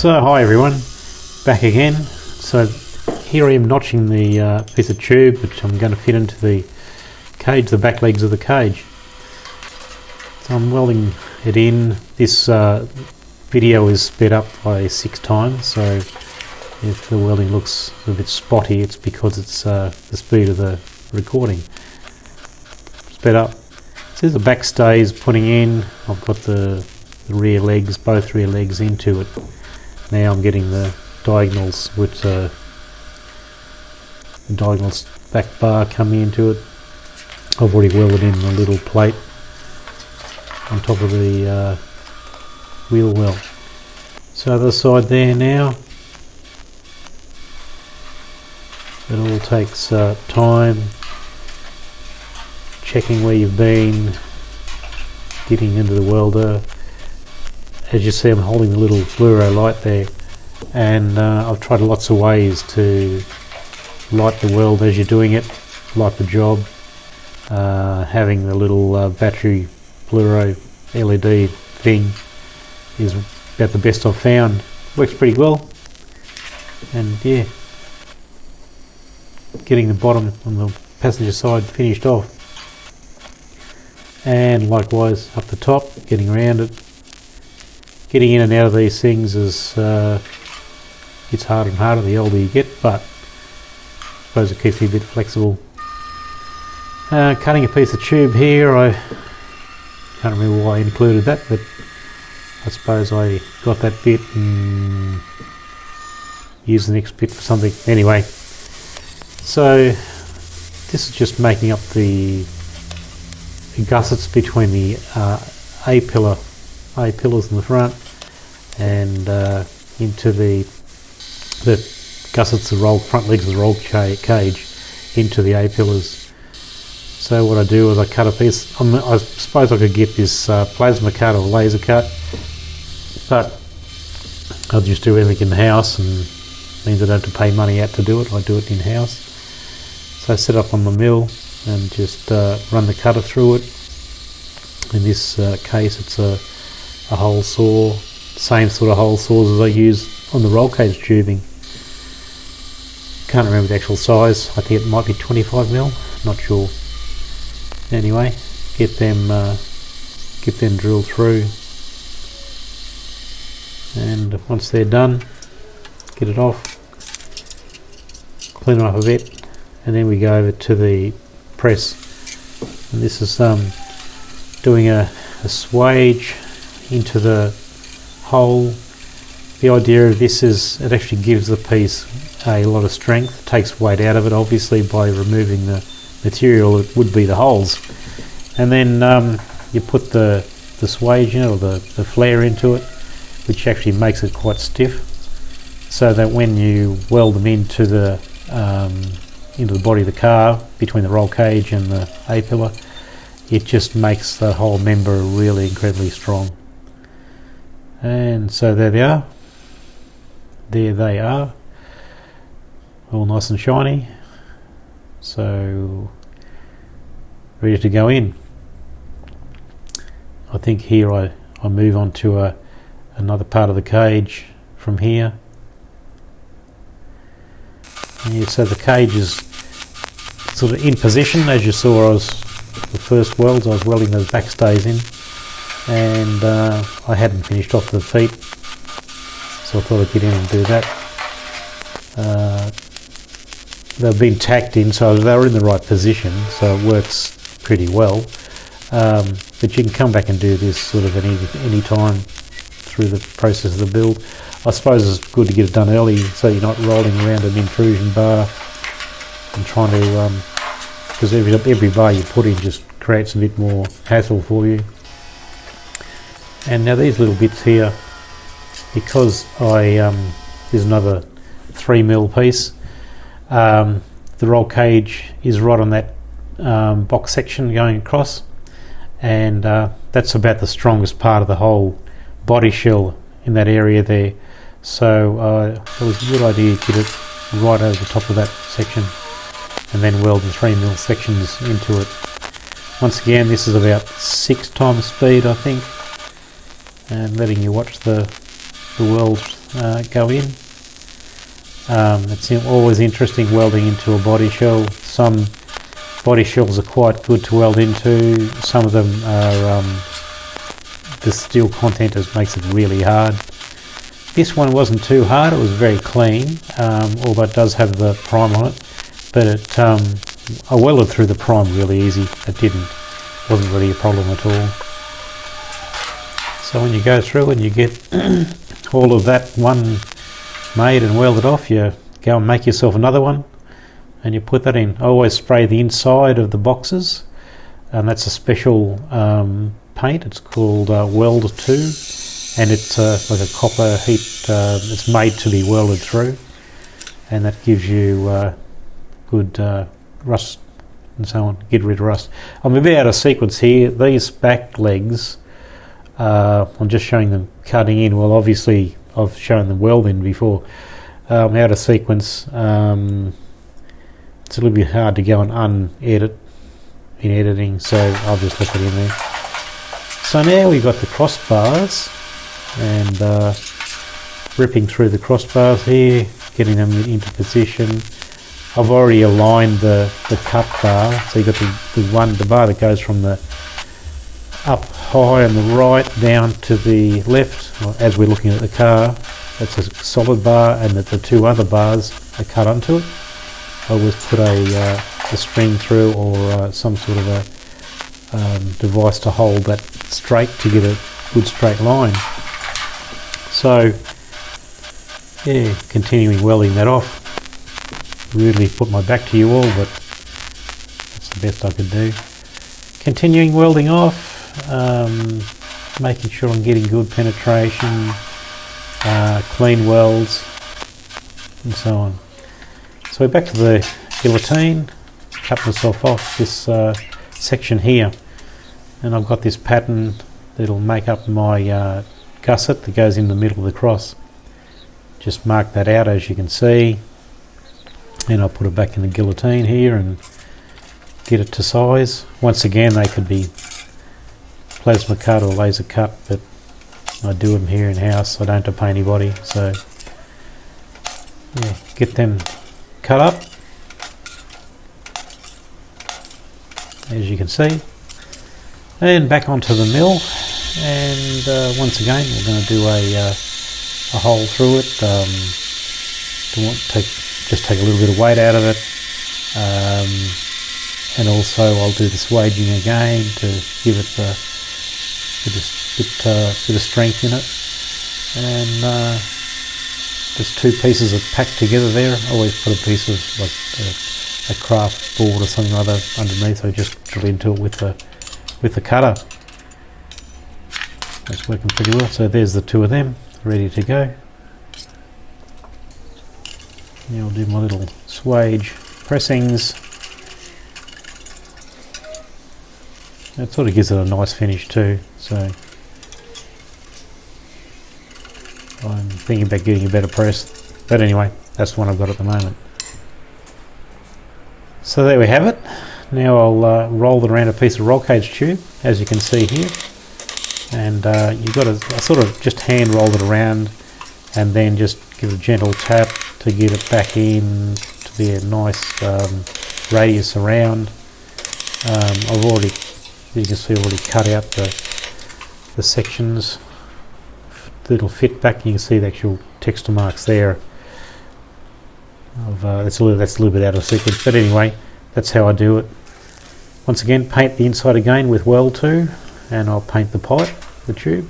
So hi everyone, back again. So here I am notching the piece of tube which I'm going to fit into the cage, the back legs of the cage. So I'm welding it in. This video is sped up by 6 times, so if the welding looks a bit spotty, it's because it's the speed of the recording. Sped up. So the back stays putting in. I've got the rear legs, both rear legs into it. Now I'm getting the diagonals with the diagonals back bar coming into it. I've already welded in a little plate on top of the wheel well. So other side there now. It all takes time, checking where you've been, getting into the welder. As you see, I'm holding the little fluoro light there, and I've tried lots of ways to light the weld as you're doing it, light the job. Having the little battery fluoro LED thing is about the best I've found. Works pretty well, and yeah, getting the bottom on the passenger side finished off, and likewise up the top, getting around it. Getting in and out of these things is it's harder and harder the older you get, but I suppose it keeps you a bit flexible. Cutting a piece of tube here, I can't remember why I included that, but I suppose I got that bit and used the next bit for something. Anyway, so this is just making up the gussets between the A pillars in the front and into the gussets, the roll front legs of the roll cage into the A pillars. So what I do is I cut a piece. I suppose I could get this plasma cut or laser cut, but I'll just do everything in the house, and means I don't have to pay money out to do it. I do it in house. So I set up on the mill and just run the cutter through it. In this case, it's a hole saw, same sort of hole saws as I use on the roll cage tubing. Can't remember the actual size. I think it might be 25mm, not sure. Anyway, get them drilled through, and once they're done, get it off, clean it up a bit, and then we go over to the press. And this is doing a swage into the hole. The idea of this is it actually gives the piece a lot of strength. It takes weight out of it, obviously, by removing the material that would be the holes. And then you put the swage in, or the flare into it, which actually makes it quite stiff, so that when you weld them into the body of the car, between the roll cage and the A pillar, it just makes the whole member really incredibly strong. And so there they are. There they are, all nice and shiny. So ready to go in. I think here I move on to another part of the cage from here. And yeah, so the cage is sort of in position. As you saw, the first welds, I was welding those back stays in, and I hadn't finished off the feet, so I thought I'd get in and do that. They've been tacked in, so they were in the right position, so it works pretty well. But you can come back and do this sort of any time through the process of the build. I suppose it's good to get it done early, so you're not rolling around an intrusion bar and trying to, because every bar you put in just creates a bit more hassle for you. And now these little bits here, because there's another 3mm piece. The roll cage is right on that box section going across, and that's about the strongest part of the whole body shell in that area there. So it was a good idea to get it right over the top of that section, and then weld the 3mm sections into it. Once again, this is about 6 times speed, I think, and letting you watch the weld go in. It's always interesting welding into a body shell. Some body shells are quite good to weld into. Some of them are the steel content just makes it really hard. This one wasn't too hard, it was very clean, although it does have the prime on it, but I welded through the prime really easy. Wasn't really a problem at all. So when you go through and you get all of that one made and welded off, you go and make yourself another one and you put that in. I always spray the inside of the boxes, and that's a special paint. It's called Weld 2, and it's like a copper heat. It's made to be welded through, and that gives you good rust and so on. Get rid of rust. I'm a bit out of sequence here. These back legs, I'm just showing them cutting in. Well, obviously I've shown them welding before. I'm out of sequence. It's a little bit hard to go and unedit in editing, so I'll just look it in there. So now we've got the crossbars, and ripping through the crossbars here, getting them into position. I've already aligned the cut bar, so you've got the bar that goes from the up high on the right down to the left. As we're looking at the car, that's a solid bar, and the two other bars are cut onto it. I always put a string through, or some sort of a device to hold that straight to get a good straight line. So yeah, continuing welding that off. Really put my back to you all, but that's the best I could do. Continuing welding off, making sure I'm getting good penetration, clean welds, and so on. So back to the guillotine. Cut myself off this section here, and I've got this pattern that'll make up my gusset that goes in the middle of the cross. Just mark that out, as you can see, and I'll put it back in the guillotine here and get it to size. Once again, they could be plasma cut or laser cut, but I do them here in house. I don't have to pay anybody, so yeah, get them cut up, as you can see, and back onto the mill. And once again, we're going to do a hole through it. Just take a little bit of weight out of it, and also I'll do the swaging again to give it a bit of strength in it. And there's two pieces of packed together there. I always put a piece of like a craft board or something like that underneath. I just drill into it with the cutter. That's working pretty well. So there's the two of them ready to go. Now I'll do my little swage pressings. It sort of gives it a nice finish too, so I'm thinking about getting a better press, but anyway, that's the one I've got at the moment. So there we have it. Now I'll roll it around a piece of roll cage tube, as you can see here, and you've got to sort of just hand roll it around and then just give it a gentle tap to get it back in to be a nice radius around. I've already, you can see, already cut out the sections that'll fit back. You can see the actual texture marks there. That's a little bit out of sequence, but anyway, that's how I do it. Once again, paint the inside again with Weld 2, and I'll paint the pipe, the tube,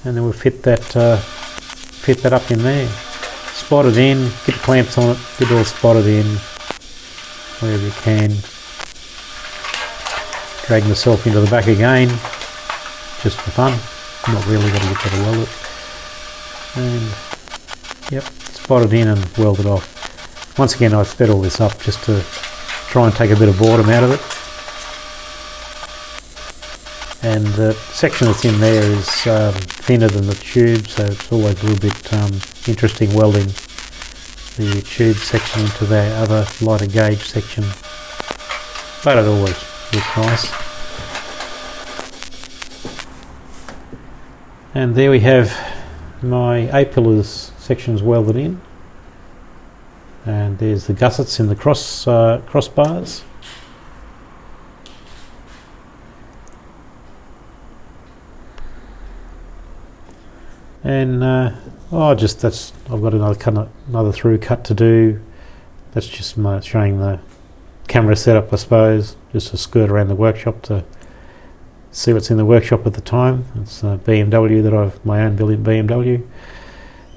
and then we'll fit that up in there. Spot it in, get the clamps on it, get it all spotted in wherever you can. Drag myself into the back again, just for fun. Not really got to get that welded. And yep, spot it in and weld it off. Once again, I've sped all this up just to try and take a bit of boredom out of it. And the section that's in there is thinner than the tube, so it's always a little bit interesting welding the tube section into the other lighter gauge section, but it always looks nice. And there we have my A-pillars section's welded in, and there's the gussets in the crossbars. And I've got another through cut to do. That's just showing the camera setup, I suppose. Just a skirt around the workshop to see what's in the workshop at the time. It's a BMW my own BMW.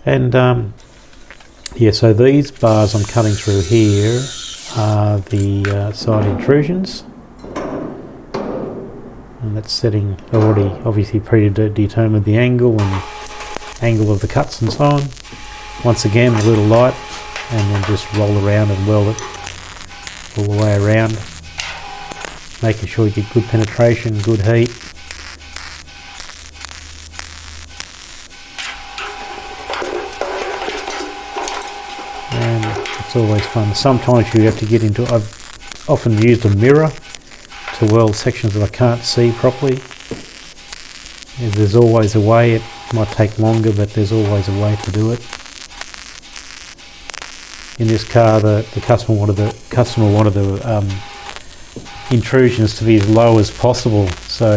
And so these bars I'm cutting through here are the side intrusions. And that's setting, already obviously predetermined the angle and angle of the cuts and so on. Once again, a little light, and then just roll around and weld it all the way around, making sure you get good penetration, good heat. And it's always fun. Sometimes you have to get into, I've often used a mirror to weld sections that I can't see properly. There's always a way. It might take longer, but there's always a way to do it. In this car, the customer wanted the intrusions to be as low as possible, so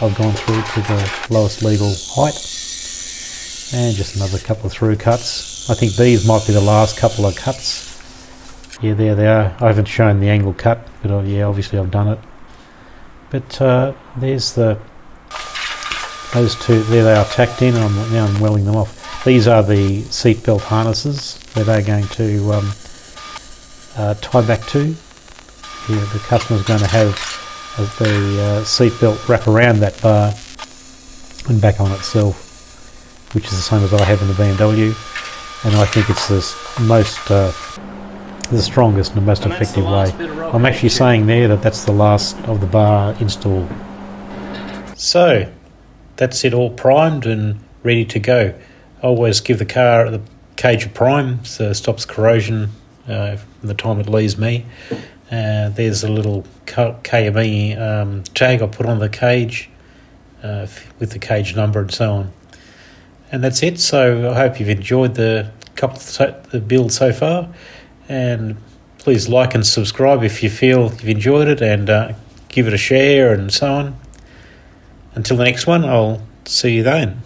I've gone through to the lowest legal height. And just another couple of through cuts. I think these might be the last couple of cuts. Yeah, there they are. I haven't shown the angle cut, but obviously I've done it. But there's those two, there they are tacked in, and now I'm welding them off. These are the seat belt harnesses that they're going to tie back to. Here, the customer's going to have the seat belt wrap around that bar and back on itself, which is the same as I have in the BMW, and I think it's the strongest and the most effective way. I'm actually saying there that that's the last of the bar install. So that's it, all primed and ready to go. I always give the car the cage a prime, so it stops corrosion from the time it leaves me. There's a little KME tag I put on the cage with the cage number and so on. And that's it. So I hope you've enjoyed the build so far, and please like and subscribe if you feel you've enjoyed it, and give it a share and so on. Until the next one, I'll see you then.